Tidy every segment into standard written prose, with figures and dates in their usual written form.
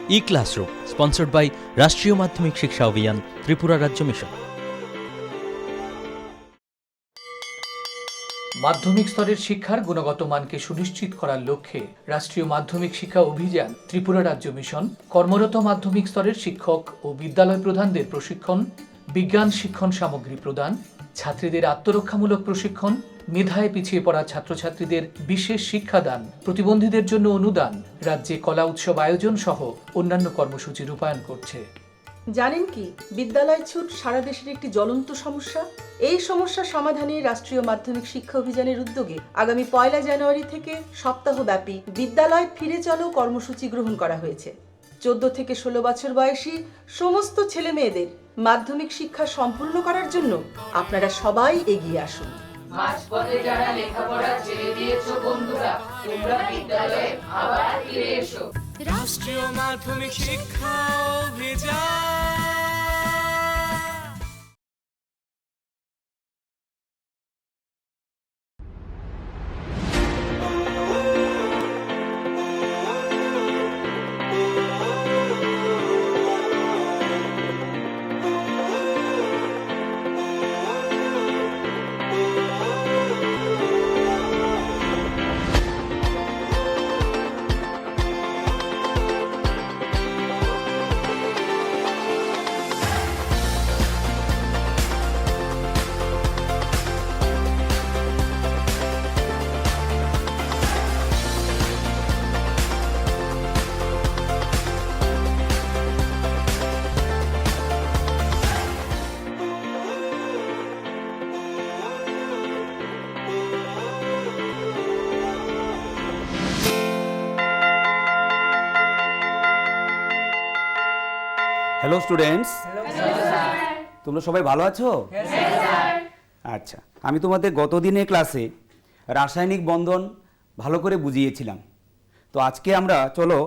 E-Classroom, sponsored by রাষ্ট্রীয় মাধ্যমিক শিক্ষা অভিযান, ত্রিপুরা রাজ্য মিশন। মাধ্যমিক স্তরের শিক্ষার গুণগত মানকে সুনিশ্চিত করার লক্ষ্যে রাষ্ট্রীয় মাধ্যমিক শিক্ষা অভিযান, ত্রিপুরা রাজ্য মিশন কর্মরত মাধ্যমিক স্তরের শিক্ষক ও বিদ্যালয় প্রধানদের প্রশিক্ষণ, বিজ্ঞান শিক্ষণ সামগ্রী প্রদান, ছাত্রীদের আত্মরক্ষামূলক প্রশিক্ষণ, মেধায় পিছিয়ে পড়া ছাত্রছাত্রীদের বিশেষ শিক্ষাদান, প্রতিবন্ধীদের জন্য অনুদান, রাজ্যে কলা উৎসব আয়োজন সহ অন্যান্য কর্মসূচি রূপায়ণ করছে। জানেন কি, বিদ্যালয় ছুট সারা দেশের একটি জ্বলন্ত সমস্যা। এই সমস্যা সমাধানে রাষ্ট্রীয় মাধ্যমিক শিক্ষা অভিযানের উদ্যোগে আগামী 1 জানুয়ারি থেকে সপ্তাহব্যাপী বিদ্যালয় ফিরে চলো কর্মসূচি গ্রহণ করা হয়েছে। 14 থেকে 16 বছর বয়সী সমস্ত ছেলে মেয়েদের মাধ্যমিক শিক্ষা সম্পূর্ণ করার জন্য আপনারা সবাই এগিয়ে আসুন। মাঝপথে যারা লেখাপড়া ছেড়ে দিয়েছো বন্ধুরা, তোমরা বিদ্যালয়ে আবার ফিরে এসো। রাষ্ট্রীয় মাধ্যমিক শিক্ষা অভিযান। হ্যালো স্টুডেন্টস, তোমরা সবাই ভালো আছো? আচ্ছা, আমি তোমাদের গতদিনের ক্লাসে রাসায়নিক বন্ধন ভালো করে বুঝিয়েছিলাম। তো আজকে আমরা চলো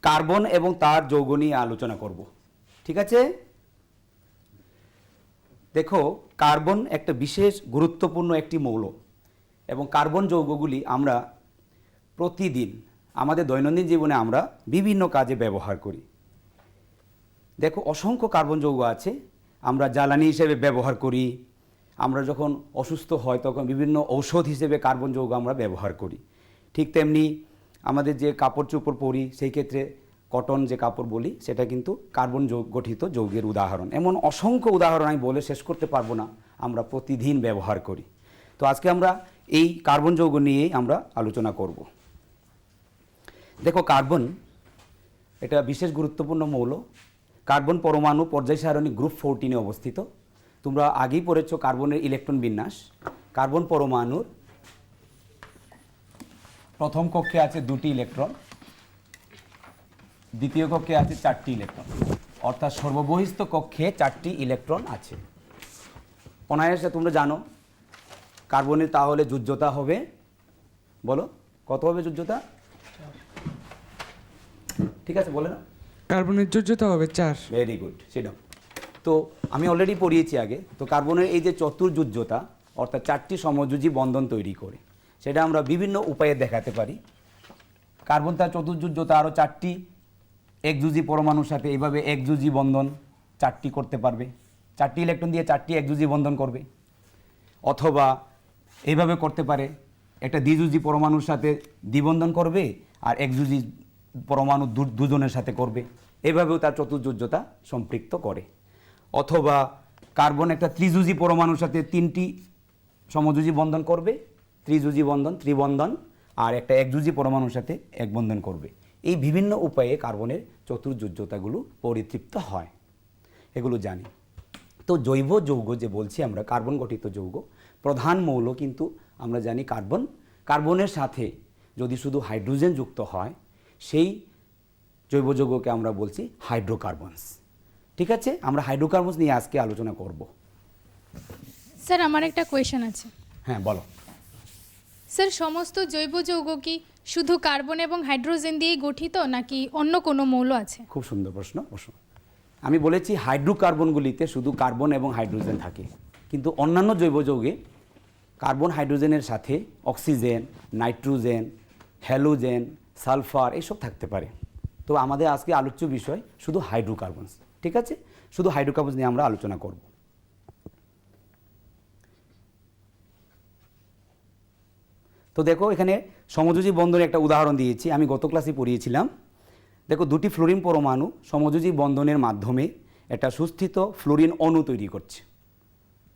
কার্বন এবং তার যৌগ নিয়ে আলোচনা করব। ঠিক আছে? দেখো, কার্বন একটা বিশেষ গুরুত্বপূর্ণ একটি মৌল এবং কার্বন যৌগগুলি আমরা প্রতিদিন আমাদের দৈনন্দিন জীবনে আমরা বিভিন্ন কাজে ব্যবহার করি। দেখো, অসংখ্য কার্বন যৌগ আছে, আমরা জ্বালানি হিসেবে ব্যবহার করি। আমরা যখন অসুস্থ হয় তখন বিভিন্ন ঔষধ হিসেবে কার্বন যৌগ আমরা ব্যবহার করি। ঠিক তেমনি আমাদের যে কাপড় চোপড় পরি, সেই ক্ষেত্রে কটন যে কাপড় বলি, সেটা কিন্তু কার্বন গঠিত যৌগের উদাহরণ। এমন অসংখ্য উদাহরণ আমি বলে শেষ করতে পারবো না, আমরা প্রতিদিন ব্যবহার করি। তো আজকে আমরা এই কার্বন যৌগ নিয়েই আমরা আলোচনা করব। দেখো, কার্বন এটা বিশেষ গুরুত্বপূর্ণ মৌল। কার্বন পরমাণু পর্যায় সারণী গ্রুপ 14-এ অবস্থিত। তোমরা আগেই পড়েছো কার্বনের ইলেকট্রন বিন্যাস। কার্বন পরমাণুর প্রথম কক্ষে আছে 2টি ইলেকট্রন, দ্বিতীয় কক্ষে আছে 4টি ইলেকট্রন, অর্থাৎ সর্ববহিস্থ কক্ষে 4টি ইলেকট্রন আছে। অনায়াসে তোমরা জানো কার্বনের তাহলে যোজ্যতা হবে, বলো কত হবে যোজ্যতা? ঠিক আছে, বলে না। কার্বনের যোজ্যতা হবে 4। ভেরি গুড, সেটা তো আমি অলরেডি পড়িয়েছি আগে। তো কার্বনের এই যে চতুর্যোজ্যতা, অর্থাৎ 4টি সমযোজী বন্ধন তৈরি করে, সেটা আমরা বিভিন্ন উপায়ে দেখাতে পারি। কার্বন তার চতুর্যোজ্যতা আরও 4টি একযোজী পরমাণুর সাথে এইভাবে একযোজী বন্ধন 4টি করতে পারবে, 4টি ইলেকট্রন দিয়ে 4টি একযোজী বন্ধন করবে। অথবা এইভাবে করতে পারে, একটা দ্বিযোজী পরমাণুর সাথে দ্বিবন্ধন করবে আর একযোজী পরমাণু দুজনের সাথে করবে। এভাবেও তার চতুর্যোজ্যতা সম্পৃক্ত করে। অথবা কার্বন একটা ত্রিযোজী পরমাণুর সাথে 3টি সমযোজী বন্ধন করবে, ত্রিযোজী বন্ধন, ত্রিবন্ধন, আর একটা একযোজী পরমাণুর সাথে এক বন্ধন করবে। এই বিভিন্ন উপায়ে কার্বনের চতুর্যোজ্যতাগুলো পরিতৃপ্ত হয়, এগুলো জানি। তো জৈব যৌগ যে বলছি আমরা, কার্বন গঠিত যৌগ, প্রধান মৌল কিন্তু আমরা জানি কার্বন। কার্বনের সাথে যদি শুধু হাইড্রোজেন যুক্ত হয়, সেই জৈব যৌগকে আমরা বলছি হাইড্রোকার্বনস। ঠিক আছে, আমরা হাইড্রোকার্বনস নিয়ে আজকে আলোচনা করব। স্যার, আমার একটা কোয়েশ্চেন আছে। হ্যাঁ, বলো। স্যার, সমস্ত জৈব যৌগ কি শুধু কার্বন এবং হাইড্রোজেন দিয়েই গঠিত, নাকি অন্য কোনো মৌল আছে? খুব সুন্দর প্রশ্ন। আমি বলেছি হাইড্রোকার্বনগুলিতে শুধু কার্বন এবং হাইড্রোজেন থাকে, কিন্তু অন্যান্য জৈব যৌগে কার্বন হাইড্রোজেনের সাথে অক্সিজেন, নাইট্রোজেন, হ্যালোজেন, সালফার এসব থাকতে পারে। তো আমাদের আজকে আলোচ্য বিষয় শুধু হাইড্রোকার্বনস, ঠিক আছে? শুধু হাইড্রোকার্বনস নিয়ে আমরা আলোচনা করব। তো দেখো এখানে সমযোজী বন্ধনের একটা উদাহরণ দিয়েছি, আমি গত ক্লাসে পড়িয়েছিলাম। দেখো দুটি ফ্লোরিন পরমাণু সমযোজী বন্ধনের মাধ্যমে একটা সুস্থিত ফ্লোরিন অণু তৈরি করছে,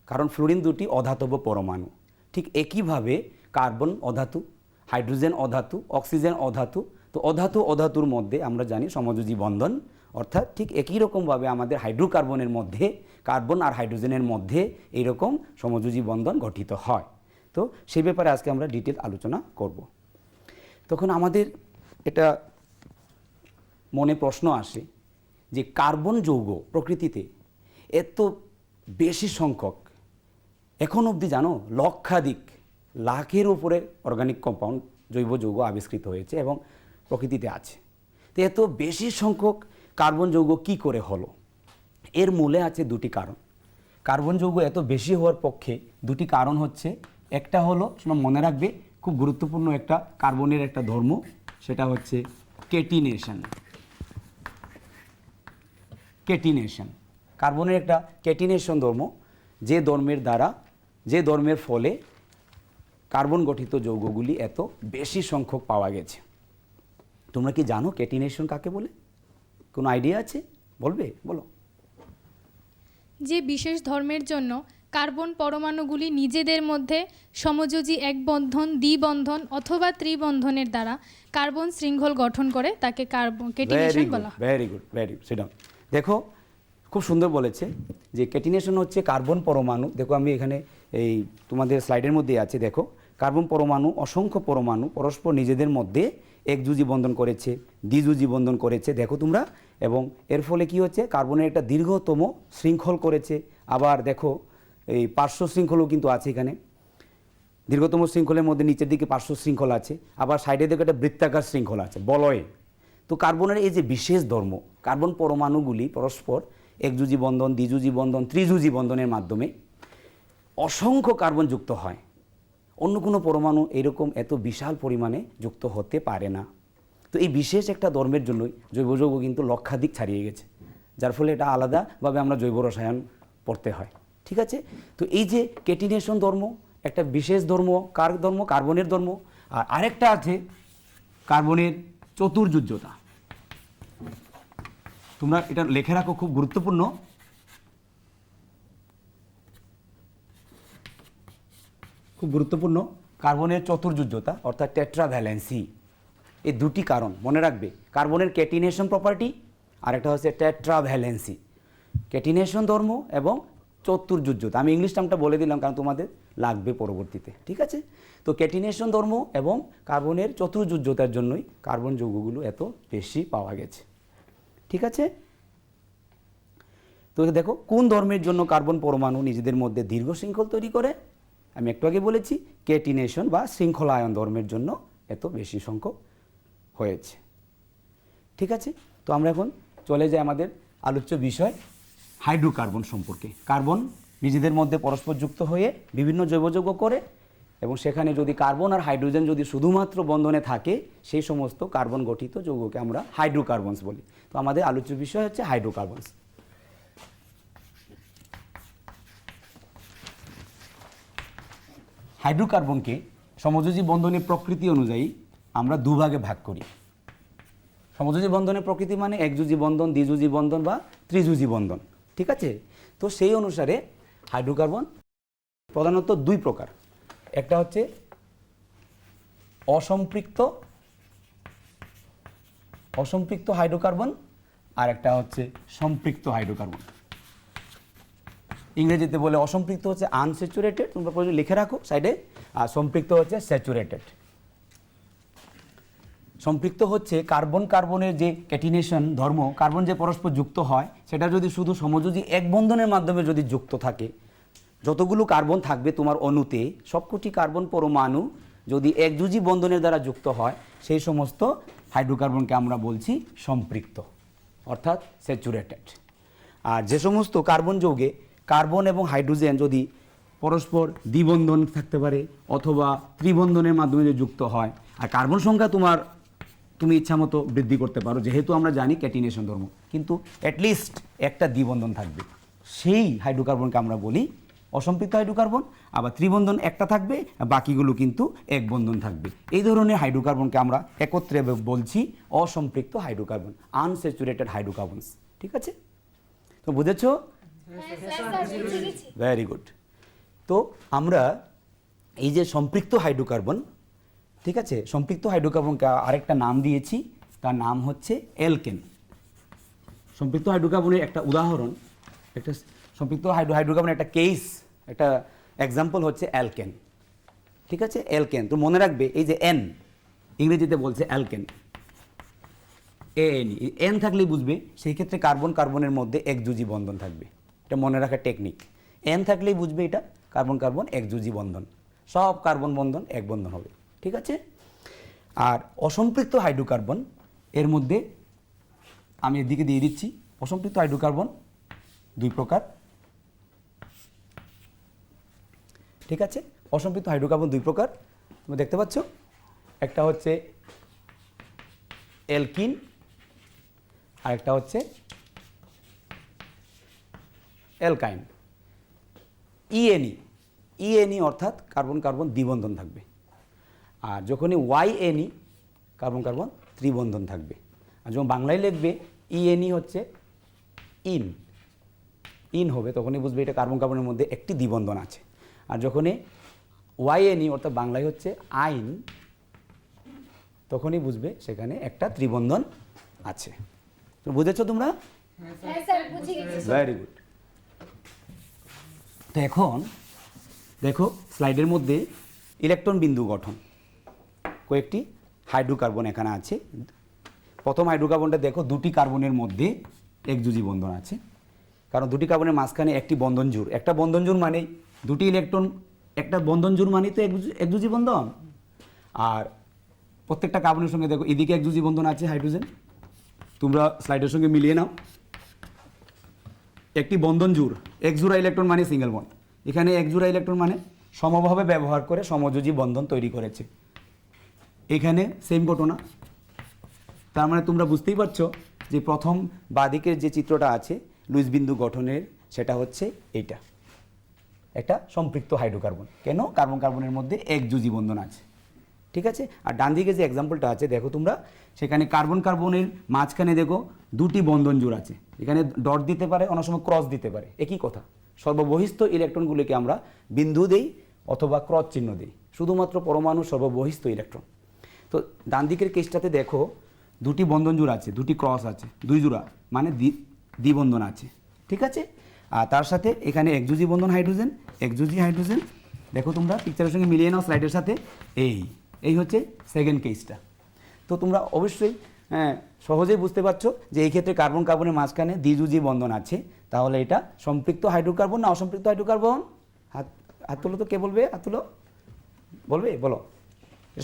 কারণ ফ্লোরিন দুটি অধাতব পরমাণু। ঠিক একইভাবে কার্বন অধাতু, হাইড্রোজেন অধাতু, অক্সিজেন অধাতু। তো অধাতু অধাতুর মধ্যে আমরা জানি সমযোজী বন্ধন, অর্থাৎ ঠিক একই রকমভাবে আমাদের হাইড্রোকার্বনের মধ্যে, কার্বন আর হাইড্রোজেনের মধ্যে এইরকম সমযোজী বন্ধন গঠিত হয়। তো সেই ব্যাপারে আজকে আমরা ডিটেল আলোচনা করব। তখন আমাদের এটা মনে প্রশ্ন আসে যে কার্বন যৌগ প্রকৃতিতে এত বেশি সংখ্যক, এখন অবধি জানো লক্ষাধিক, লাখের উপরে অর্গানিক কম্পাউন্ড জৈব যৌগ আবিষ্কৃত হয়েছে এবং প্রকৃতিতে আছে। তো এত বেশি সংখ্যক কার্বন যৌগ কি করে হলো? এর মূলে আছে দুটি কারণ। কার্বন যৌগ এত বেশি হওয়ার পক্ষে দুটি কারণ হচ্ছে, একটা হলো তোমরা মনে রাখবে খুব গুরুত্বপূর্ণ একটা কার্বনের একটা ধর্ম, সেটা হচ্ছে কেটিনেশন। কেটিনেশন, কার্বনের একটা কেটিনেশন ধর্ম, যে ধর্মের ফলে কার্বন গঠিত যৌগগুলি এত বেশি সংখ্যক পাওয়া গেছে। তোমরা কি জানো কেটিনেশন কাকে বলে? কোনো আইডিয়া আছে? বলবে? বলো। যে বিশেষ ধর্মের জন্য কার্বন পরমাণুগুলি নিজেদের মধ্যে সমযোজী এক বন্ধন, দ্বিবন্ধন অথবা ত্রিবন্ধনের দ্বারা কার্বন শৃঙ্খল গঠন করে, তাকে কার্বন কেটিনেশন বলা হয়। ভেরি গুড, সেটা দেখো খুব সুন্দর বলেছে যে কেটিনেশন হচ্ছে কার্বন পরমাণু। দেখো আমি এখানে এই তোমাদের স্লাইডের মধ্যে আছে, দেখো কার্বন পরমাণু, অসংখ্য পরমাণু পরস্পর নিজেদের মধ্যে একযোজী বন্ধন করেছে, দ্বিযোজী বন্ধন করেছে, দেখো তোমরা। এবং এর ফলে কি হচ্ছে, কার্বনের একটা দীর্ঘতম শৃঙ্খল করেছে। আবার দেখো এই পার্শ্ব শৃঙ্খলও কিন্তু আছে এখানে, দীর্ঘতম শৃঙ্খলের মধ্যে নিচের দিকে পার্শ্ব শৃঙ্খল আছে, আবার সাইডে দিকে একটা বৃত্তাকার শৃঙ্খল আছে বলয়ে। তো কার্বনের এই যে বিশেষ ধর্ম, কার্বন পরমাণুগুলি পরস্পর একযোজী বন্ধন, দ্বিযোজী বন্ধন, ত্রিযোজী বন্ধনের মাধ্যমে অসংখ্য কার্বন যুক্ত হয়। অন্য কোনো পরমাণু এরকম এত বিশাল পরিমাণে যুক্ত হতে পারে না। তো এই বিশেষ একটা ধর্মের জন্যই জৈব যৌগ কিন্তু লক্ষাধিক ছাড়িয়ে গেছে, যার ফলে এটা আলাদাভাবে আমরা জৈব রসায়ন পড়তে হয়, ঠিক আছে? তো এই যে কেটিনেশন ধর্ম একটা বিশেষ ধর্ম, কার ধর্ম? কার্বনের ধর্ম। আর আরেকটা আছে কার্বনের চতুর্যুজ্যতা। তোমরা এটা লিখে রাখো, খুব গুরুত্বপূর্ণ। খুব গুরুত্বপূর্ণ কার্বনের চতুর্যুজ্যতা অর্থাৎ টেট্রাভ্যালেন্সি। এই দুটি কারণ মনে রাখবে, কার্বনের কেটিনেশন প্রপার্টি আর একটা হচ্ছে টেট্রাভ্যালেন্সি। কেটিনেশন ধর্ম এবং চতুর্যুজ্যতা, আমি ইংলিশ টার্মটা বলে দিলাম কারণ তোমাদের লাগবে পরবর্তীতে, ঠিক আছে? তো কেটিনেশন ধর্ম এবং কার্বনের চতুর্যুজ্যতার জন্যই কার্বন যৌগগুলো এত বেশি পাওয়া গেছে, ঠিক আছে? তো দেখো কোন ধর্মের জন্য কার্বন পরমাণু নিজেদের মধ্যে দীর্ঘ শৃঙ্খল তৈরি করে? আমি একটু আগে বলেছি কেটিনেশন বা শৃঙ্খলায়ন ধর্মের জন্য এত বেশি সংখ্যক হয়েছে, ঠিক আছে? তো আমরা এখন চলে যাই আমাদের আলোচ্য বিষয় হাইড্রোকার্বন সম্পর্কে। কার্বন নিজেদের মধ্যে পরস্পর যুক্ত হয়ে বিভিন্ন জৈব যৌগ করে, এবং সেখানে যদি কার্বন আর হাইড্রোজেন যদি শুধুমাত্র বন্ধনে থাকে, সেই সমস্ত কার্বন গঠিত যৌগকে আমরা হাইড্রোকার্বনস বলি। তো আমাদের আলোচ্য বিষয় হচ্ছে হাইড্রোকার্বনস। হাইড্রোকার্বনকে সমযোজী বন্ধনের প্রকৃতি অনুযায়ী আমরা দুভাগে ভাগ করি। সমযোজী বন্ধনের প্রকৃতি মানে একযোজী বন্ধন, দ্বিযোজী বন্ধন বা ত্রিযোজী বন্ধন, ঠিক আছে? তো সেই অনুসারে হাইড্রোকার্বন প্রধানত দুই প্রকার। একটা হচ্ছে অসম্পৃক্ত হাইড্রোকার্বন, আর একটা হচ্ছে সম্পৃক্ত হাইড্রোকার্বন। ইংরেজিতে বলে অসম্পৃক্ত হচ্ছে আনস্যাচুরেটেড, তোমরা প্রয়োজন লিখে রাখো সাইডে, আর সম্পৃক্ত হচ্ছে স্যাচুরেটেড। সম্পৃক্ত হচ্ছে কার্বনের যে কেটিনেশন ধর্ম, কার্বন যে পরস্পর যুক্ত হয় সেটা যদি শুধু সমযোজী এক বন্ধনের মাধ্যমে যদি যুক্ত থাকে, যতগুলো কার্বন থাকবে তোমার অণুতে সবকটি কার্বন পরমাণু যদি একযোজী বন্ধনের দ্বারা যুক্ত হয়, সেই সমস্ত হাইড্রোকার্বনকে আমরা বলছি সম্পৃক্ত অর্থাৎ স্যাচুরেটেড। আর যে সমস্ত কার্বন যৌগে কার্বন এবং হাইড্রোজেন যদি পরস্পর দ্বিবন্ধন থাকতে পারে অথবা ত্রিবন্ধনের মাধ্যমে যদি যুক্ত হয়, আর কার্বন সংখ্যা তোমার তুমি ইচ্ছা মতো বৃদ্ধি করতে পারো, যেহেতু আমরা জানি ক্যাটিনেশন ধর্ম, কিন্তু অ্যাটলিস্ট একটা দ্বিবন্ধন থাকবে, সেই হাইড্রোকার্বনকে আমরা বলি অসম্পৃক্ত হাইড্রোকার্বন। আবার ত্রিবন্ধন একটা থাকবে, বাকিগুলো কিন্তু এক বন্ধন থাকবে। এই ধরনের হাইড্রোকার্বনকে আমরা একত্রে বলছি অসম্পৃক্ত হাইড্রোকার্বন, আনস্যাচুরেটেড হাইড্রোকার্বনস। ঠিক আছে, তো বুঝেছো? Very good. তো আমরা এই যে সম্পৃক্ত হাইড্রোকার্বন, ঠিক আছে, সম্পৃক্ত হাইড্রোকার্বনকে আরেকটা নাম দিয়েছি, তার নাম হচ্ছে অ্যালকেন। সম্পৃক্ত হাইড্রোকার্বনের একটা উদাহরণ, একটা সম্পৃক্ত হাইড্রোকার্বনের একটা কেস, একটা এক্সাম্পল হচ্ছে অ্যালকেন। ঠিক আছে, অ্যালকেন। তো মনে রাখবে এই যে এন, ইংরেজিতে বলছে অ্যালকেন, এন, এন থাকলেই বুঝবে সেই ক্ষেত্রে কার্বন কার্বনের মধ্যে একযোজি বন্ধন থাকবে। এটা মনে রাখার টেকনিক। এন থাকলেই বুঝবে এটা কার্বন কার্বন একযোজি বন্ধন, সব কার্বন বন্ধন এক বন্ধন হবে। ঠিক আছে। আর অসম্পৃক্ত হাইড্রোকার্বন, এর মধ্যে আমি এদিকে দিয়ে দিচ্ছি, অসম্পৃক্ত হাইড্রোকার্বন দুই প্রকার। ঠিক আছে, অসম্পৃক্ত হাইড্রোকার্বন দুই প্রকার, তুমি দেখতে পাচ্ছ, একটা হচ্ছে অ্যালকিন আর একটা হচ্ছে অ্যালকাইন। ইএনই অর্থাৎ কার্বন কার্বন দ্বিবন্ধন থাকবে, আর যখনই ওয়াইএনই কার্বন কার্বন ত্রিবন্ধন থাকবে। আর যখন বাংলায় লিখবে ইএনই হচ্ছে ইন হবে, তখনই বুঝবে এটা কার্বন কার্বনের মধ্যে একটি দ্বিবন্ধন আছে। আর যখনই ওয়াইএনই অর্থাৎ বাংলায় হচ্ছে আইন, তখনই বুঝবে সেখানে একটা ত্রিবন্ধন আছে। তো বুঝেছো তোমরা? Very good. তো এখন দেখো স্লাইডের মধ্যে ইলেকট্রন বিন্দু গঠন, কয়েকটি হাইড্রোকার্বন এখানে আছে। প্রথম হাইড্রোকার্বনটা দেখো, দুটি কার্বনের মধ্যে একযোজি বন্ধন আছে, কারণ দুটি কার্বনের মাঝখানে একটি বন্ধন জোড়। একটা বন্ধন জোড় মানে দুটি ইলেকট্রন, একটা বন্ধন জোড় মানে তো একযোজি বন্ধন। আর প্রত্যেকটা কার্বনের সঙ্গে দেখো এদিকে একযোজি বন্ধন আছে হাইড্রোজেন, তোমরা স্লাইডের সঙ্গে মিলিয়ে নাও। একটি বন্ধন জোড়, এক জোড়া ইলেকট্রন মানে সিঙ্গেল বন্ড, এখানে এক জোড়া ইলেকট্রন মানে সমভাবে ব্যবহার করে সমযোজী বন্ধন তৈরি করেছে। এখানে সেম ঘটনা। তার মানে তোমরা বুঝতেই পারছো যে প্রথম বাঁদিকের যে চিত্রটা আছে লুইস বিন্দু গঠনের, সেটা হচ্ছে এইটা, একটা সম্পৃক্ত হাইড্রোকার্বন। কেন? কার্বন কার্বনের মধ্যে একযোজি বন্ধন আছে। ঠিক আছে। আর ডান দিকে যে এক্সাম্পলটা আছে দেখো তোমরা, সেখানে কার্বন কার্বনের মাঝখানে দেখো দুটি বন্ধন জোড় আছে, এখানে ডট দিতে পারে, অনেক সময় ক্রস দিতে পারে, একই কথা। সর্ববহিস্থ ইলেকট্রনগুলিকে আমরা বিন্দু দেই অথবা ক্রস চিহ্ন দিই, শুধুমাত্র পরমাণু সর্ববহিস্থ ইলেকট্রন। তো ডান দিকের কেসটাতে দেখো দুটি বন্ধন জোড় আছে, দুটি ক্রস আছে, দুই জোড়া মানে দ্বিবন্ধন আছে। ঠিক আছে। আর তার সাথে এখানে একযোজি বন্ধন হাইড্রোজেন, একযোজি হাইড্রোজেন। দেখো তোমরা পিকচারের সঙ্গে মিলিয়ে নাও স্লাইডের সাথে। এই হচ্ছে সেকেন্ড কেসটা। তো তোমরা অবশ্যই সহজেই বুঝতে পারছো যে এই ক্ষেত্রে কার্বন কার্বনের মাঝখানে দ্বিযোজি বন্ধন আছে। তাহলে এটা সম্পৃক্ত হাইড্রোকার্বন না অসম্পৃক্ত হাইড্রোকার্বন? হাত তুলো তো, কে বলবে? হাত তুলো, বলবে, বলো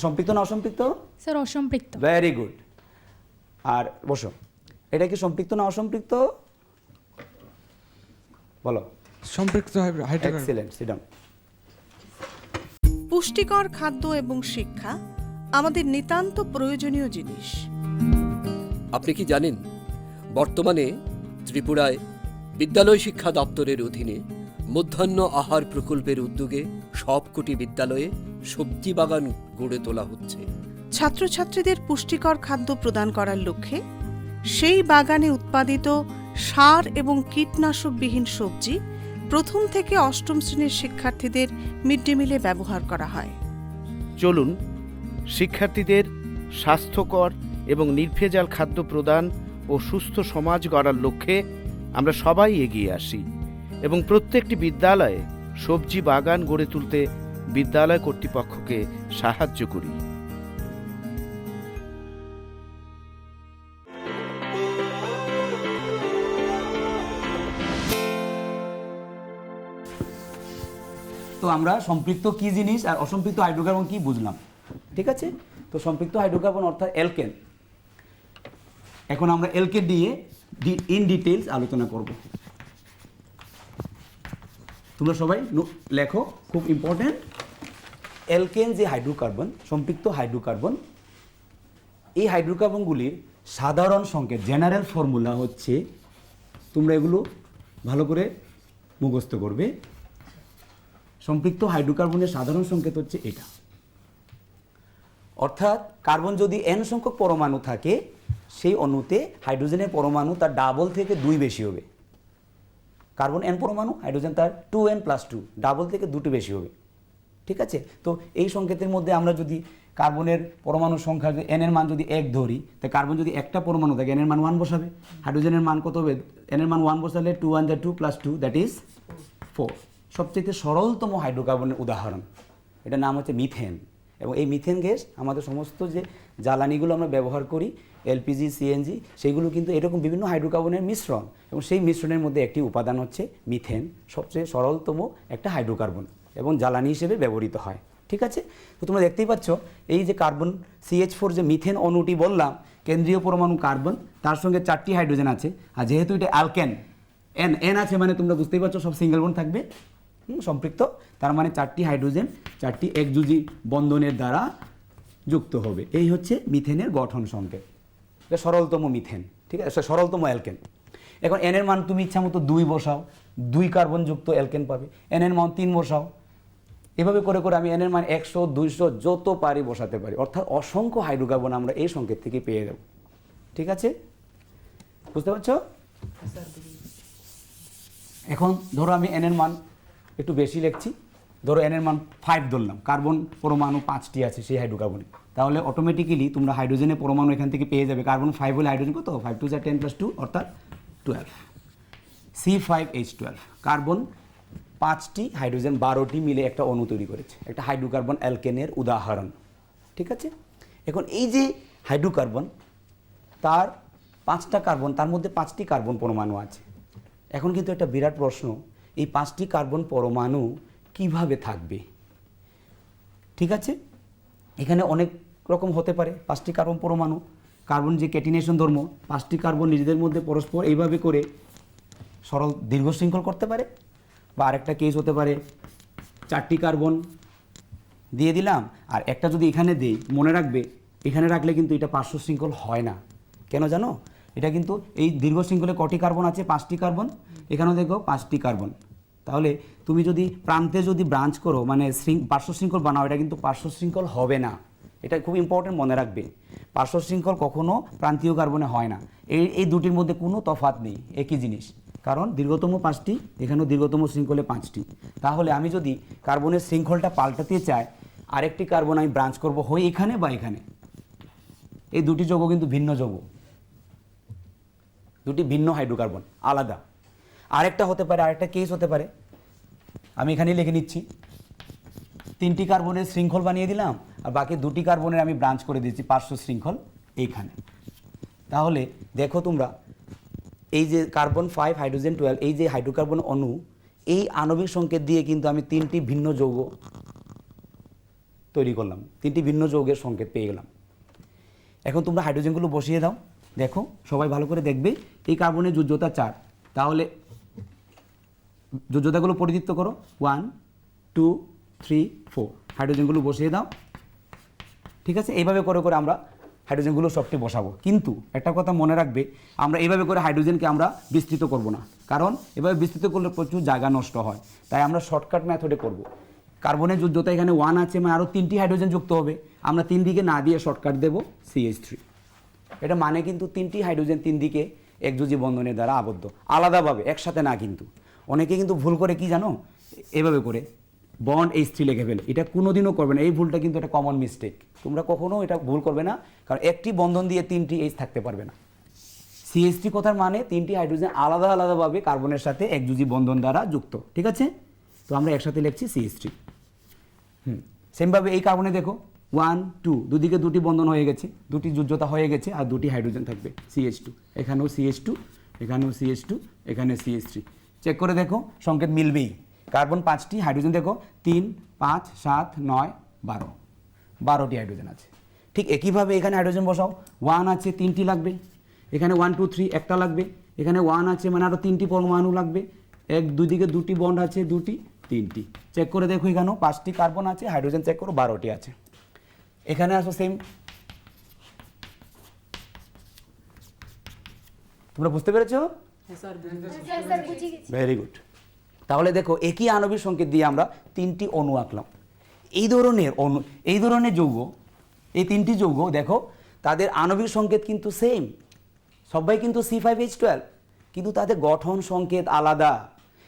সম্পৃক্ত না অসম্পৃক্ত? স্যার অসম্পৃক্ত। Very good. আর বসো, এটা কি সম্পৃক্ত না অসম্পৃক্ত বলো? সম্পৃক্ত হাইড্রোকার্বন। Excellent, sit down. পুষ্টিকর খাদ্য এবং শিক্ষা আমাদের নিতান্ত প্রয়োজনীয় জিনিস। আপনি কি জানেন বর্তমানে ত্রিপুরায় বিদ্যালয় শিক্ষা দপ্তরের অধীনে মধ্যাহ্ন আহার প্রকল্পের উদ্যোগে সবকটি বিদ্যালয়ে সবজি বাগান গড়ে তোলা হচ্ছে। ছাত্রছাত্রীদের পুষ্টিকর খাদ্য প্রদান করার লক্ষ্যে সেই বাগানে উৎপাদিত সার এবং কীটনাশকবিহীন সবজি প্রথম থেকে অষ্টম শ্রেণীর শিক্ষার্থীদের মিড ডে মিলে ব্যবহার করা হয়। চলুন শিক্ষার্থীদের স্বাস্থ্যকর এবং নির্ভেজাল খাদ্য প্রদান ও সুস্থ সমাজ গড়ার লক্ষ্যে আমরা সবাই এগিয়ে আসি এবং প্রত্যেকটি বিদ্যালয়ে সবজি বাগান গড়ে তুলতে বিদ্যালয় কর্তৃপক্ষকে সাহায্য করি। তো আমরা সম্পৃক্ত কি জিনিস আর অসম্পৃক্ত হাইড্রোকার্বন কি বুঝলাম। ঠিক আছে। তো সম্পৃক্ত হাইড্রোকার্বন অর্থাৎ অ্যালকেন। এখন আমরা অ্যালকেন দিয়ে ইন ডিটেইলস আলোচনা করব। তোমরা সবাই লেখো, খুব ইম্পর্টেন্ট। অ্যালকেন যে হাইড্রোকার্বন, সম্পৃক্ত হাইড্রোকার্বন, এই হাইড্রোকার্বনগুলির সাধারণ সংকেত জেনারেল ফর্মুলা হচ্ছে, তোমরা এগুলো ভালো করে মুখস্থ করবে। সম্পৃক্ত হাইড্রোকার্বনের সাধারণ সংকেত হচ্ছে এটা। অর্থাৎ কার্বন যদি n সংখ্যক পরমাণু থাকে, সেই অণুতে হাইড্রোজেনের পরমাণু তার ডাবল থেকে 2 বেশি হবে। কার্বন n পরমাণু, হাইড্রোজেন তার 2n+2, ডাবল থেকে 2টি বেশি হবে। ঠিক আছে? তো এই সংকেতের মধ্যে আমরা যদি কার্বনের পরমাণু সংখ্যা n এর মান যদি 1 ধরি, তাই কার্বন যদি একটা পরমাণু থাকে n এর মান 1 বসাবে, হাইড্রোজেনের মান কত হবে? n এর মান 1 বসালে 2 1 2 + 2 দ্যাট ইজ 4। সবচেয়ে সরলতম হাইড্রোকার্বনের উদাহরণ, এটার নাম হচ্ছে মিথেন। এবং এই মিথেন গ্যাস আমাদের সমস্ত যে জ্বালানিগুলো আমরা ব্যবহার করি, এলপিজি, সিএনজি, সেগুলো কিন্তু এরকম বিভিন্ন হাইড্রোকার্বনের মিশ্রণ, এবং সেই মিশ্রণের মধ্যে একটি উপাদান হচ্ছে মিথেন, সবচেয়ে সরলতম একটা হাইড্রোকার্বন এবং জ্বালানি হিসেবে ব্যবহৃত হয়। ঠিক আছে? তো তোমরা দেখতেই পাচ্ছ এই যে কার্বন CH4 যে মিথেন অণুটি বললাম, কেন্দ্রীয় পরমাণু কার্বন, তার সঙ্গে 4টি হাইড্রোজেন আছে, আর যেহেতু এটা অ্যালকেন, n আছে মানে তোমরা বুঝতেই পারছো সব সিঙ্গেল বন্ড থাকবে সম্পৃক্ত, তার মানে 4টি হাইড্রোজেন 4টি একযোজী বন্ধনের দ্বারা যুক্ত হবে। এই হচ্ছে মিথেনের গঠন সংকেত, এটা সরলতম মিথেন। ঠিক আছে? সরলতম অ্যালকেন। এখন n এর মান তুমি ইচ্ছা মতো 2 বসাও, 2 কার্বন যুক্ত অ্যালকেন পাবে। n এর মান 3 বসাও, এভাবে করে করে আমি n এর মান 100 200 যত পারি বসাতে পারি। অর্থাৎ অসংখ্য হাইড্রোকার্বন আমরা এই সংকেত থেকে পেয়ে যাব। ঠিক আছে? বুঝতে পারছো? এখন ধরো আমি n এর মান একটু বেশি লিখছি, ধরো n এর মান 5 ধরলাম, কার্বন পরমাণু 5টি আছে সেই হাইড্রোকার্বনে, তাহলে অটোমেটিক্যালি তোমরা হাইড্রোজেনের পরমাণু এখান থেকে পেয়ে যাবে। কার্বন 5 হলে হাইড্রোজেন কত? 5 2 10 + 2 অর্থাৎ 12, C5H12। কার্বন 5টি হাইড্রোজেন 12টি মিলে একটা অণু তৈরি করেছে, একটা হাইড্রোকার্বন অ্যালকেনের উদাহরণ। ঠিক আছে? এখন এই যে হাইড্রোকার্বন, তার 5টা কার্বন, তার মধ্যে 5টি কার্বন পরমাণু আছে। এখন কিন্তু একটা বিরাট প্রশ্ন, এই 5টি কার্বন পরমাণু কিভাবে থাকবে? ঠিক আছে? এখানে অনেক রকম হতে পারে 5টি কার্বন পরমাণু। কার্বন যে ক্যাটিনেশন ধর্ম, 5টি কার্বন নিজেদের মধ্যে পরস্পর এইভাবে করে সরল দীর্ঘ শৃঙ্খল করতে পারে, বা আরেকটা কেস হতে পারে 4টি কার্বন দিয়ে দিলাম, আর একটা যদি এখানে দেই, মনে রাখবে এখানে রাখলে কিন্তু এটা পার্শ্ব শৃঙ্খল হয় না। কেন জানো? এটা কিন্তু এই দীর্ঘ শৃঙ্খলে কটি কার্বন আছে? 5টি কার্বন। এখানেও দেখো 5টি কার্বন। তাহলে তুমি যদি প্রান্তে যদি ব্রাঞ্চ করো, মানে পার্শ্ব শৃঙ্খল বানাও, এটা কিন্তু পার্শ্ব শৃঙ্খল হবে না। এটা খুব ইম্পর্টেন্ট, মনে রাখবে। পার্শ্ব শৃঙ্খল কখনো প্রান্তীয় কার্বনে হয় না। এই দুটির মধ্যে কোনো তফাৎ নেই, একই জিনিস। কারণ দীর্ঘতম 5টি, এখানেও দীর্ঘতম শৃঙ্খলে 5টি। তাহলে আমি যদি কার্বনের শৃঙ্খলটা পাল্টাতে চাই, আরেকটি কার্বন আমি ব্রাঞ্চ করব হয় এখানে বা এখানে। এই দুটি যৌগ কিন্তু ভিন্ন যৌগ, দুটি ভিন্ন হাইড্রোকার্বন, আলাদা। আরেকটা হতে পারে, আরেকটা কেস হতে পারে, আমি এখানেই লিখে নিচ্ছি, 3টি কার্বনের শৃঙ্খল বানিয়ে দিলাম, আর বাকি 2টি কার্বনের আমি ব্রাঞ্চ করে দিচ্ছি পার্শ্ব শৃঙ্খল এইখানে। তাহলে দেখো তোমরা, এই যে কার্বন 5 হাইড্রোজেন 12, এই যে হাইড্রোকার্বন অণু, এই আণবিক সংকেত দিয়ে কিন্তু আমি 3টি ভিন্ন যৌগ তৈরি করলাম, 3টি ভিন্ন যৌগের সংকেত পেয়ে গেলাম। এখন তোমরা হাইড্রোজেনগুলো বসিয়ে দাও, দেখো সবাই ভালো করে দেখবে। এই কার্বনের যোজ্যতা 4, তাহলে যোজ্যতাগুলো পরিচিত করো, 1 2 3 4, হাইড্রোজেনগুলো বসিয়ে দাও। ঠিক আছে? এইভাবে করে করে আমরা হাইড্রোজেনগুলো সবটি বসাবো। কিন্তু একটা কথা মনে রাখবে, আমরা এইভাবে করে হাইড্রোজেনকে আমরা বিস্তৃত করব না, কারণ এভাবে বিস্তৃত করলে প্রচুর জায়গা নষ্ট হয়। তাই আমরা শর্টকাট মেথডে করব। কার্বনের যোজ্যতা এখানে 1 আছে, মানে আরও 3টি হাইড্রোজেন যুক্ত হবে। আমরা 3 দিকে না দিয়ে শর্টকাট দেব CH3। এটা মানে কিন্তু 3টি হাইড্রোজেন 3 দিকে একযোজী বন্ধনের দ্বারা আবদ্ধ, আলাদাভাবে, একসাথে না। কিন্তু অনেকে কিন্তু ভুল করে কি জানো, এভাবে করে বন্ড H3 লিখে ফেলে। এটা কোনোদিনও করবে না, এই ভুলটা কিন্তু একটা কমন মিস্টেক। তোমরা কখনো এটা ভুল করবে না, কারণ একটি বন্ধন দিয়ে 3টি H থাকতে পারবে না। CH3 কথার মানে 3টি হাইড্রোজেন আলাদা আলাদাভাবে কার্বনের সাথে একযোজী বন্ধন দ্বারা যুক্ত। ঠিক আছে? তো আমরা একসাথে লিখছি CH3। সেমভাবে এই কার্বনে দেখো 1 2, দুদিকে 2টি বন্ধন হয়ে গেছে, 2টি যোজ্যতা হয়ে গেছে, আর 2টি হাইড্রোজেন থাকবে CH2। এখানেও CH2, এখানেও CH2, এখানে CH3। চেক করে দেখো, সংকেত মিলবেই। কার্বন 5টি, হাইড্রোজেন দেখো 3 5 7 9 12, 12টি হাইড্রোজেন আছে। ঠিক একইভাবে এখানে হাইড্রোজেন বসাও, 1 আছে 3টি লাগবে, এখানে 1 2 3 একটা লাগবে, এখানে 1 আছে মানে আরও 3টি পরমাণু লাগবে, দুদিকে 2টি বন্ড আছে, 2টি 3টি। চেক করে দেখো, এখানেও 5টি কার্বন আছে, হাইড্রোজেন চেক করো 12টি আছে। এখানে আসো সেম, তোমরা বুঝতে পেরেছো? Very good. তাহলে দেখো একই আণবিক সংকেত দিয়ে আমরা 3টি অণু আঁকলাম। এই ধরনের যৌগ, এই 3টি যৌগ দেখো তাদের আণবিক সংকেত কিন্তু সেম, সবাই কিন্তু C5H12, কিন্তু তাদের গঠন সংকেত আলাদা।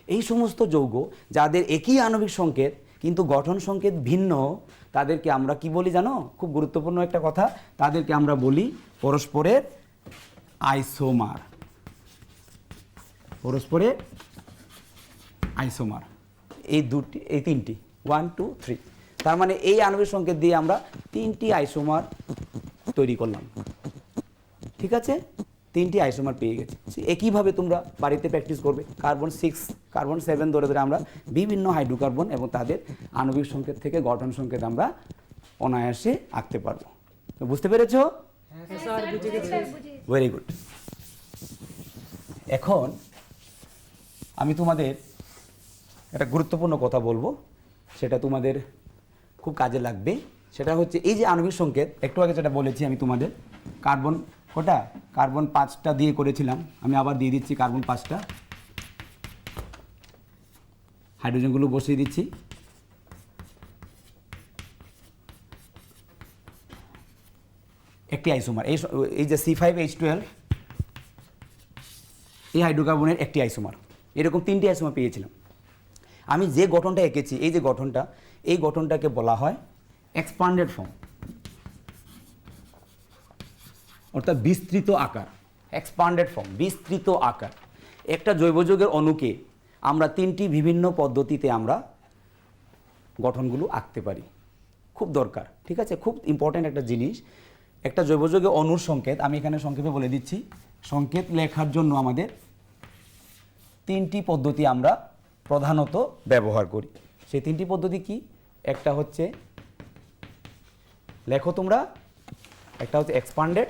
এই সমস্ত যৌগ যাদের একই আণবিক সংকেত কিন্তু গঠন সংকেত ভিন্ন, তাদেরকে আমরা কি বলি জানো? খুব গুরুত্বপূর্ণ একটা কথা, তাদেরকে আমরা বলি পরস্পরের আইসোমার। পরস্পরের আইসোমার। এই 3টি 1 2 3, তার মানে এই আণবিক সংকেত দিয়ে আমরা 3টি আইসোমার তৈরি করলাম। ঠিক আছে, 3টি আইসোমার পেয়ে গেছে। একইভাবে তোমরা বাড়িতে প্র্যাকটিস করবে। কার্বন 6, কার্বন 7 ধরে ধরে আমরা বিভিন্ন হাইড্রোকার্বন এবং তাদের আণবিক সংকেত থেকে গঠন সংকেত আমরা অনায়াসে আঁকতে পারবো। বুঝতে পেরেছো? Very good. এখন আমি তোমাদের একটা গুরুত্বপূর্ণ কথা বলবো, সেটা তোমাদের খুব কাজে লাগবে। সেটা হচ্ছে এই যে আণবিক সংকেত, একটু আগে যেটা বলেছি আমি তোমাদের, কার্বন কটা? কার্বন 5টা দিয়ে করেছিলাম, আমি আবার দিয়ে দিচ্ছি কার্বন 5টা। হাইড্রোজেনগুলো বসিয়ে দিচ্ছি। একটি আইসোমার, এই যে C5H12, এই হাইড্রোকার্বনের একটি আইসোমার, এরকম 3টি আইসোমার পেয়েছিলাম। আমি যে গঠনটা এঁকেছি, এই যে গঠনটা, এই গঠনটাকে বলা হয় এক্সপান্ডেড ফর্ম, অর্থাৎ বিস্তৃত আকার। এক্সপান্ডেড ফর্ম, বিস্তৃত আকার। একটা জৈব যৌগের অণুকে আমরা 3টি বিভিন্ন পদ্ধতিতে আমরা গঠনগুলো আঁকতে পারি, খুব দরকার। ঠিক আছে, খুব ইম্পর্ট্যান্ট একটা জিনিস। একটা জৈব যৌগের অণুর সংকেত আমি এখানে সংক্ষেপে বলে দিচ্ছি। সংকেত লেখার জন্য আমাদের 3টি পদ্ধতি আমরা প্রধানত ব্যবহার করি। সেই 3টি পদ্ধতি কি? একটা হচ্ছে, লেখো তোমরা, একটা হচ্ছে এক্সপান্ডেড,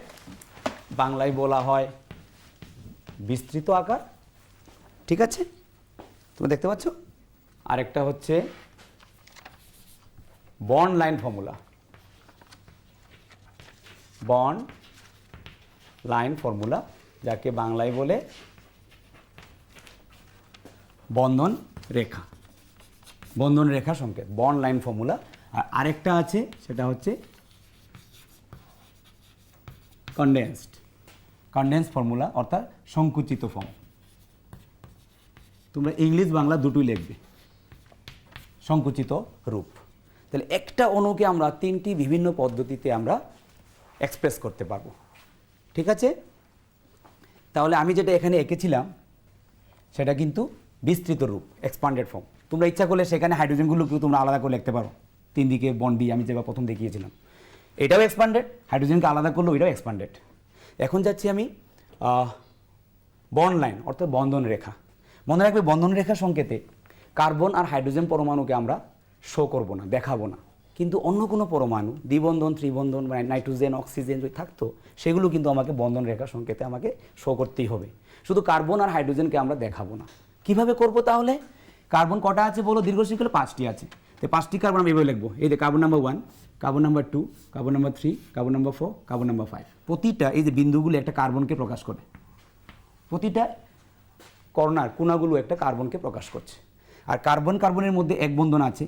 বাংলায় বলা হয় বিস্তৃত আকার। ঠিক আছে, তুমি দেখতে পাচ্ছ? আরেকটা হচ্ছে bond line formula. Bond line formula, যাকে বাংলায় বলে বন্ধন রেখা। বন্ধন রেখা সংকেত, বন্ড লাইন ফর্মুলা। আর আরেকটা আছে, সেটা হচ্ছে কনডেন্সড ফর্মুলা, অর্থাৎ সংকুচিত ফর্ম। তোমরা ইংলিশ বাংলা দুটোই লিখবে, সংকুচিত রূপ। তাহলে একটা অণুকে আমরা 3টি বিভিন্ন পদ্ধতিতে আমরা এক্সপ্রেস করতে পারবো। ঠিক আছে, তাহলে আমি যেটা এখানে এঁকেছিলাম সেটা কিন্তু বিস্তৃত রূপ, এক্সপান্ডেড ফর্ম। তোমরা ইচ্ছা করলে সেখানে হাইড্রোজেনগুলোকেও তোমরা আলাদা করে লিখতে পারো, 3 দিকে বন্ড দিয়ে, আমি যেভাবে প্রথম দেখিয়েছিলাম। এটাও এক্সপান্ডেড, হাইড্রোজেনকে আলাদা করলেও এটাও এক্সপান্ডেড। এখন যাচ্ছি আমি বন্ড লাইন, অর্থাৎ বন্ধন রেখা। মনে রাখবে, বন্ধন রেখা সংকেতে কার্বন আর হাইড্রোজেন পরমাণুকে আমরা শো করব না, দেখাবো না। কিন্তু অন্য কোনো পরমাণু, দ্বিবন্ধন, ত্রিবন্ধন, নাইট্রোজেন, অক্সিজেন যদি থাকতো, সেগুলো কিন্তু আমাকে বন্ধন রেখা সংকেতে আমাকে শো করতেই হবে। শুধু কার্বন আর হাইড্রোজেনকে আমরা দেখাবো না। কিভাবে করব তাহলে? কার্বন কটা আছে বলো? দীর্ঘ শৃঙ্খলে 5টি আছে। তো 5টি কার্বন আমি এভাবে লিখবো। এই যে carbon number 1, carbon number 2, carbon number 3, carbon number 4, carbon number 5। প্রতিটা এই যে বিন্দুগুলো একটা কার্বনকে প্রকাশ করে, প্রতিটা কর্নার, কোনাগুলো একটা কার্বনকে প্রকাশ করছে। আর কার্বনের মধ্যে এক বন্ধন আছে,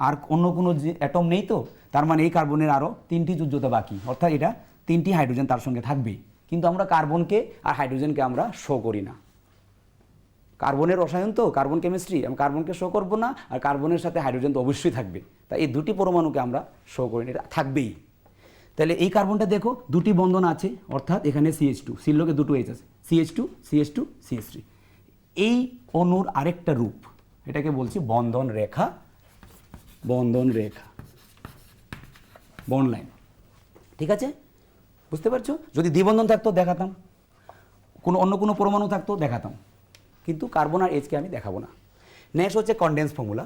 আর অন্য কোনো যে অ্যাটম নেই, তো তার মানে এই কার্বনের আরও 3টি যোজ্যতা বাকি, অর্থাৎ এটা 3টি হাইড্রোজেন তার সঙ্গে থাকবে। কিন্তু আমরা কার্বনকে আর হাইড্রোজেনকে আমরা শো করি না। কার্বনের রসায়ন তো, কার্বন কেমিস্ট্রি, আমি কার্বনকে শো করবো না, আর কার্বনের সাথে হাইড্রোজেন তো অবশ্যই থাকবে। তাই এই 2টি পরমাণুকে আমরা শো করি না, এটা থাকবেই। তাহলে এই কার্বনটা দেখো 2টি বন্ধন আছে, অর্থাৎ এখানে CH2, সির লোকে 2 H আছে, CH2, CH2, CH3। এই অণুর আরেকটা রূপ, এটাকে বলছি বন্ধন রেখা, বন্ধন রেখা, বন্ড লাইন। ঠিক আছে, বুঝতে পারছো? যদি দ্বিবন্ধন থাকতো দেখাতাম, অন্য কোনো পরমাণু থাকতো দেখাতাম, কিন্তু কার্বন আর এইচকে আমি দেখাবো না। নেক্সট হচ্ছে কনডেন্স ফর্মুলা।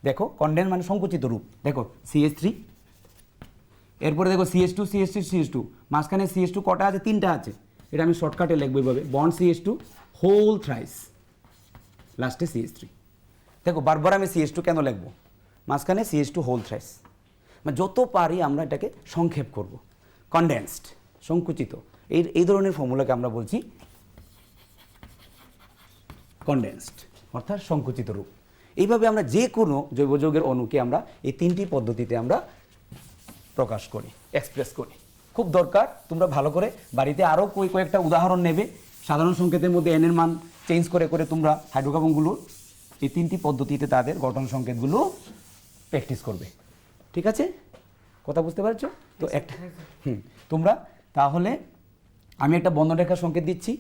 দেখো, কনডেন্স মানে সংকুচিত রূপ। দেখো CH3, এরপরে দেখো CH2, CH3, CH2, মাঝখানে CH2 কটা আছে? 3টা আছে। এটা আমি শর্টকাটে লিখবো এইভাবে, বন্ড CH2 হোল থ্রাইস, লাস্টে CH3। দেখো বারবার আমি CH2 কেন লিখবো? মাঝখানে CH2 হোল থ্রাইস, মানে যত পারি আমরা এটাকে সংক্ষেপ করব। কনডেন্সড, সংকুচিত, এই ধরনের ফর্মুলাকে আমরা বলছি কনডেন্সড অর্থাৎ সংকুচিত রূপ। এইভাবে আমরা যে কোনো জৈব যৌগের অণুকে আমরা এই 3টি পদ্ধতিতে আমরা প্রকাশ করি, এক্সপ্রেস করি। খুব দরকার তোমরা ভালো করে বাড়িতে আরও কয়েকটা উদাহরণ নেবে, সাধারণ সংকেতের মধ্যে এনের মান চেঞ্জ করে করে তোমরা হাইড্রোকার্বনগুলো এই 3টি পদ্ধতিতে তাদের গঠন সংকেতগুলো প্র্যাকটিস করবে। ঠিক আছে, কথা বুঝতে পারছো তো? একটা তোমরা তাহলে আমি একটা বন্ধনরেখার সংকেত দিচ্ছি,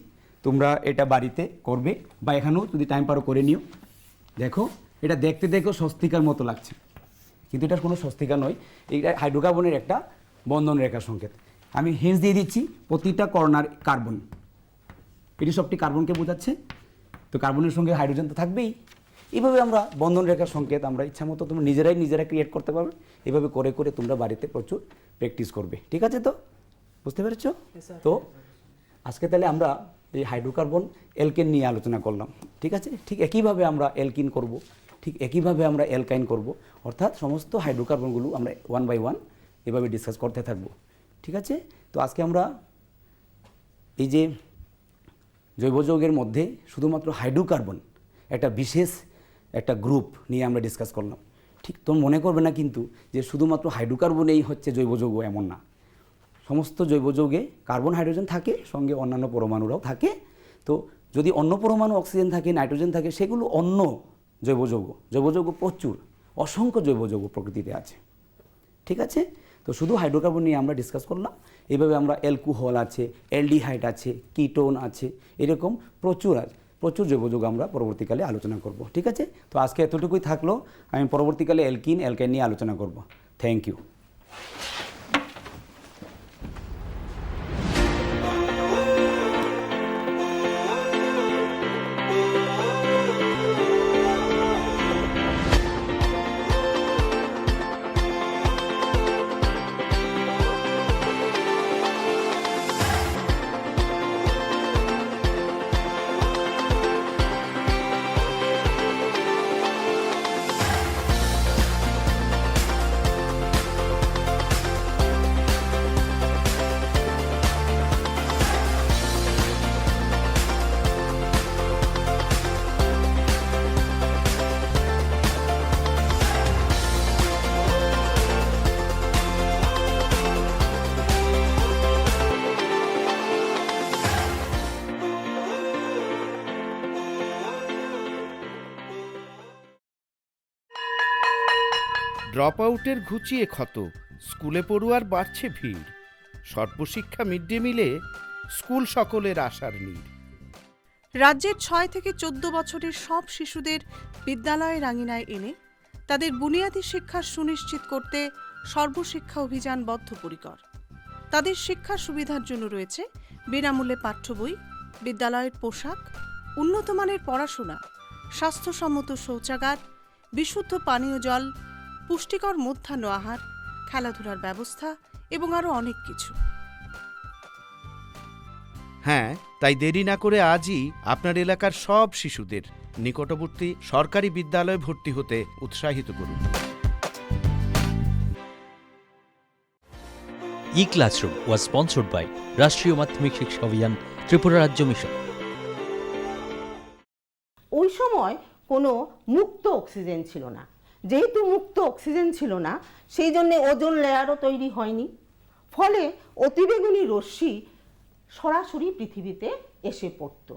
তোমরা এটা বাড়িতে করবে বা এখানেও যদি টাইম পারো করে নিও। দেখো এটা দেখতে স্বস্তিকার মতো লাগছে, কিন্তু এটা কোনো স্বস্তিকা নয়, এটা হাইড্রোকার্বনের একটা বন্ধন রেখার সংকেত। আমি হিন্টস দিয়ে দিচ্ছি, প্রতিটা কর্নার কার্বন, এটি সবটি কার্বনকে বোঝাচ্ছে, তো কার্বনের সঙ্গে হাইড্রোজেন তো থাকবেই। এইভাবে আমরা বন্ধন রেখার সংকেত আমরা ইচ্ছা মতো তোমরা নিজেরা ক্রিয়েট করতে পারবে। এভাবে করে করে তোমরা বাড়িতে প্রচুর প্র্যাকটিস করবে। ঠিক আছে, তো বুঝতে পেরেছো? তো আজকে তাহলে আমরা এই হাইড্রোকার্বন অ্যালকেন নিয়ে আলোচনা করলাম। ঠিক আছে, ঠিক একইভাবে আমরা অ্যালকিন করব, ঠিক একইভাবে আমরা অ্যালকাইন করব, অর্থাৎ সমস্ত হাইড্রোকার্বনগুলো আমরা 1 বাই 1 এভাবে ডিসকাস করতে থাকবো। ঠিক আছে, তো আজকে আমরা এই যে জৈব যৌগের মধ্যে শুধুমাত্র হাইড্রোকার্বন একটা বিশেষ একটা গ্রুপ নিয়ে আমরা ডিসকাস করলাম। ঠিক তো মনে করবে না কিন্তু যে শুধুমাত্র হাইড্রোকার্বনেই হচ্ছে জৈব যৌগ, এমন না। সমস্ত জৈব যৌগে কার্বন হাইড্রোজেন থাকে, সঙ্গে অন্যান্য পরমাণুরাও থাকে। তো যদি অন্য পরমাণু অক্সিজেন থাকে, নাইট্রোজেন থাকে, সেগুলো অন্য জৈব যৌগ। জৈব যৌগ প্রচুর, অসংখ্য জৈব যৌগ প্রকৃতিতে আছে। ঠিক আছে, তো শুধু হাইড্রোকার্বন নিয়ে আমরা ডিসকাস করলাম। এইভাবে আমরা অ্যালকোহল আছে, অ্যালডিহাইড আছে, কিটোন আছে, এরকম প্রচুর জৈব যৌগ আমরা পরবর্তীকালে আলোচনা করব। ঠিক আছে, তো আজকে এতটুকুই থাকলো। আমি পরবর্তীকালে অ্যালকাইন নিয়ে আলোচনা করব। Thank you. ড্রপ আউটের ঘুচিয়ে ক্ষত, স্কুলে পড়ুয়ার বাড়ছে ভিড়, সর্বশিক্ষা মিড ডে মিলে স্কুল সকলের আশার নীড়। রাজ্যের 6 থেকে 14 বছরের সব শিশুদের বিদ্যালয়ের আঙিনায় এনে তাদের বুনিয়াদী শিক্ষা সুনিশ্চিত করতে সর্বশিক্ষা অভিযান বদ্ধপরিকর। তাদের শিক্ষার সুবিধার জন্য রয়েছে বিনামূল্যে পাঠ্য বই, বিদ্যালয়ের পোশাক, উন্নত মানের পড়াশোনা, স্বাস্থ্যসম্মত শৌচাগার, বিশুদ্ধ পানীয় জল, পুষ্টিকর মধ্যাহ্ন আহার, খেলাধুলার ব্যবস্থা এবং আরও অনেক কিছু। হ্যাঁ, তাই দেরি না করে আজই আপনার এলাকার সব শিশুদের নিকটবর্তী সরকারি বিদ্যালয়ে ভর্তি হতে উৎসাহিত করুন। E-Classroom was sponsored by রাষ্ট্রীয় মাধ্যমিক শিক্ষা অভিযান, ত্রিপুরা রাজ্য মিশন। ওই সময় কোনো মুক্ত অক্সিজেন ছিল না। যেহেতু মুক্ত অক্সিজেন ছিল না, সেই জন্য ওজোন লেয়ারও তৈরি হয়নি। ফলে অতিবেগুনি রশ্মি সরাসরি পৃথিবীতে এসে পড়তো।